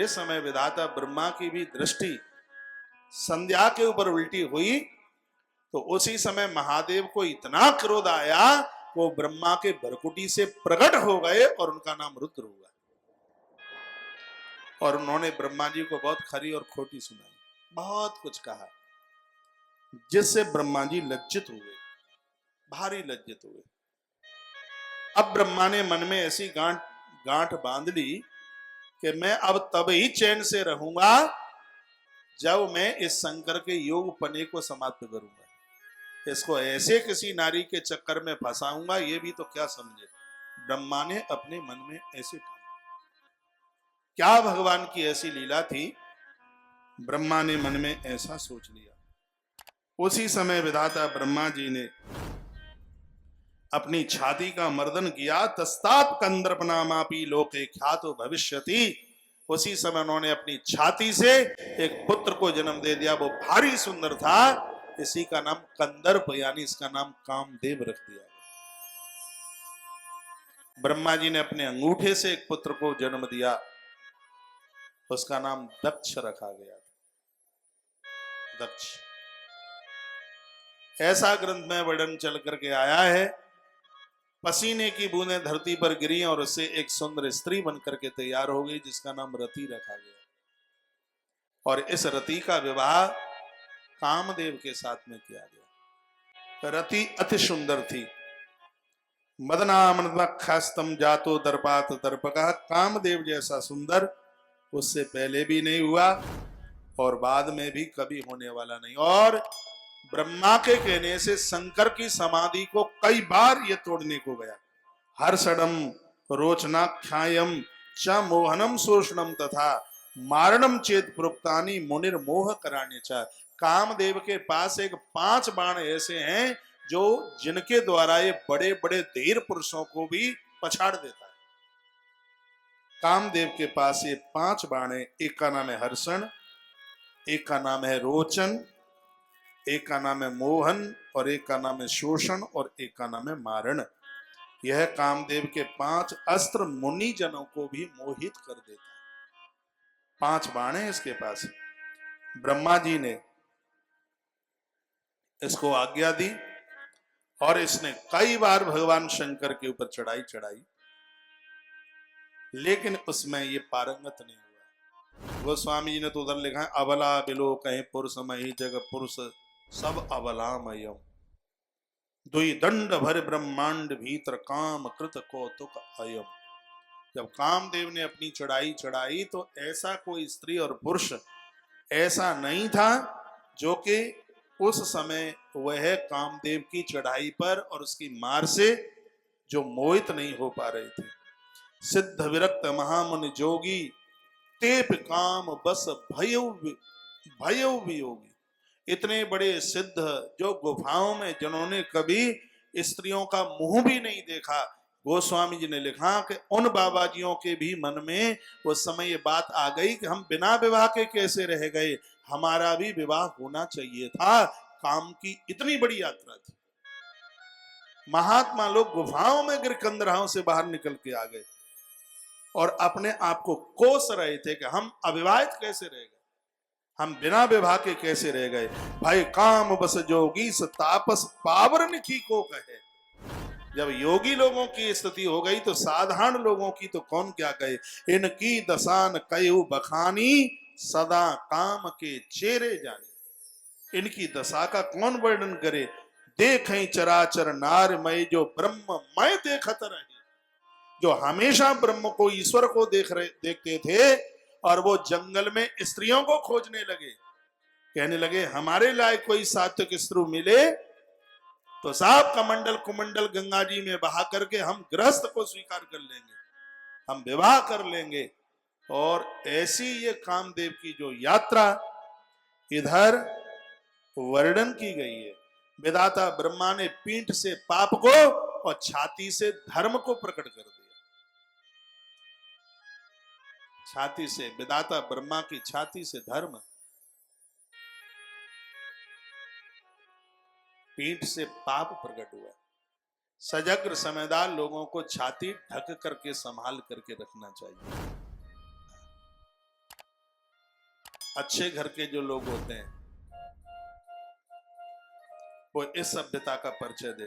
जिस समय विधाता ब्रह्मा की भी दृष्टि संध्या के ऊपर उल्टी हुई तो उसी समय महादेव को इतना क्रोध आया, वो ब्रह्मा के भरकुटी से प्रकट हो गए और उनका नाम रुद्र हुआ। और उन्होंने ब्रह्मा जी को बहुत खरी और खोटी सुनाई, बहुत कुछ कहा, जिससे ब्रह्मा जी लज्जित हुए, भारी लज्जित हुए। अब ब्रह्मा ने मन में ऐसी गांठ बांध ली कि मैं अब तब ही चैन से रहूंगा जब मैं इस शंकर के योग पने को समाप्त करूंगा। इसको ऐसे किसी नारी के चक्कर में फंसाऊंगा, ये भी तो क्या समझे। ब्रह्मा ने अपने मन में ऐसे ठाना। क्या भगवान की ऐसी लीला थी, ब्रह्मा ने मन में ऐसा सोच लिया। उसी समय विधाता ब्रह्मा जी ने अपनी छाती का मर्दन किया। तस्तात् कंदर्पनामापि लोके ख्यातो भविष्यति। उसी समय उन्होंने अपनी छाती से एक पुत्र को जन्म दे दिया। वो भारी सुंदर था, इसी का नाम कंदर्प यानी इसका नाम कामदेव रख दिया। ब्रह्मा जी ने अपने अंगूठे से एक पुत्र को जन्म दिया, उसका नाम दक्ष रखा गया। दक्ष ऐसा ग्रंथ में वर्णन चल करके आया है, पसीने की बूंदें धरती पर गिरी और उससे एक सुंदर स्त्री बनकर के तैयार हो गई, जिसका नाम रति रखा गया। और इस रति का विवाह कामदेव के साथ में किया गया। रति अति सुंदर थी। मदनामनखस्तम जातो दर्पात दर्पका। कामदेव जैसा सुंदर उससे पहले भी नहीं हुआ और बाद में भी कभी होने वाला नहीं। और ब्रह्मा के कहने से शंकर की समाधि को कई बार ये तोड़ने को गया। हर्षणम रोचनाख्यायम च मोहनम शोषणम तथा मारणम चेत प्रोक्तानि मुनिर्मोह कराने च। कामदेव के पास एक 5 बाण ऐसे हैं जो जिनके द्वारा ये बड़े बड़े धीर पुरुषों को भी पछाड़ देता है। कामदेव के पास ये 5 बाण है। एक का नाम है हर्षण, एक का नाम है रोचन, एक का नाम है मोहन और एक का नाम है शोषण और एक का नाम है मारण। यह कामदेव के 5 अस्त्र मुनि जनों को भी मोहित कर देता है। 5 बाण है इसके पास। ब्रह्मा जी ने इसको आज्ञा दी और इसने कई बार भगवान शंकर के ऊपर चढ़ाई चढ़ाई, लेकिन उसमें ये पारंगत नहीं हुआ। गोस्वामी जी ने तो उधर लिखा है, अबला बिलो कहीं पुरुष मही जग पुरुष सब अबलामयम। दुई दंड भर ब्रह्मांड भीतर काम कृत कौतुक अयम। जब कामदेव ने अपनी चढ़ाई चढ़ाई तो ऐसा कोई स्त्री और पुरुष ऐसा नहीं था जो कि उस समय वह कामदेव की चढ़ाई पर और उसकी मार से जो मोहित नहीं हो पा रहे थे। सिद्ध विरक्त महामुनि जोगी तेप काम बस भयउ वियोगी। इतने बड़े सिद्ध जो गुफाओं में जिन्होंने कभी स्त्रियों का मुंह भी नहीं देखा, गोस्वामी जी ने लिखा कि उन बाबाजियों के भी मन में उस समय ये बात आ गई कि हम बिना विवाह के कैसे रह गए, हमारा भी विवाह होना चाहिए था। काम की इतनी बड़ी यात्रा थी। महात्मा लोग गुफाओं में गिरकंदराओं से बाहर निकल के आ गए और अपने आप को कोस रहे थे कि हम अविवाहित कैसे रह गए, हम बिना विवाह के कैसे रह गए। भाई काम बस जोगी तापस पावरन की को कहे। जब योगी लोगों की स्थिति हो गई तो साधारण लोगों की तो कौन क्या कहे। इनकी दशान कयु बखानी सदा काम के चेहरे जाने। इनकी दशा का कौन वर्णन करे। देखें चराचर नारमय जो ब्रह्ममय देखत रहे, जो हमेशा ब्रह्म को ईश्वर को देखते थे और वो जंगल में स्त्रियों को खोजने लगे। कहने लगे हमारे लायक कोई सात्विक स्त्री मिले तो साहब कमंडल कुमंडल गंगा जी में बहा करके हम गृहस्थ को स्वीकार कर लेंगे, हम विवाह कर लेंगे। और ऐसी ये कामदेव की जो यात्रा इधर वर्णन की गई है। विधाता ब्रह्मा ने पीठ से पाप को और छाती से धर्म को प्रकट कर दिया। छाती से विधाता ब्रह्मा की छाती से धर्म, पीठ से पाप प्रकट हुआ। सजग समझदार लोगों को छाती ढक करके संभाल करके रखना चाहिए। अच्छे घर के जो लोग होते हैं वो इस सभ्यता का परिचय देते हैं।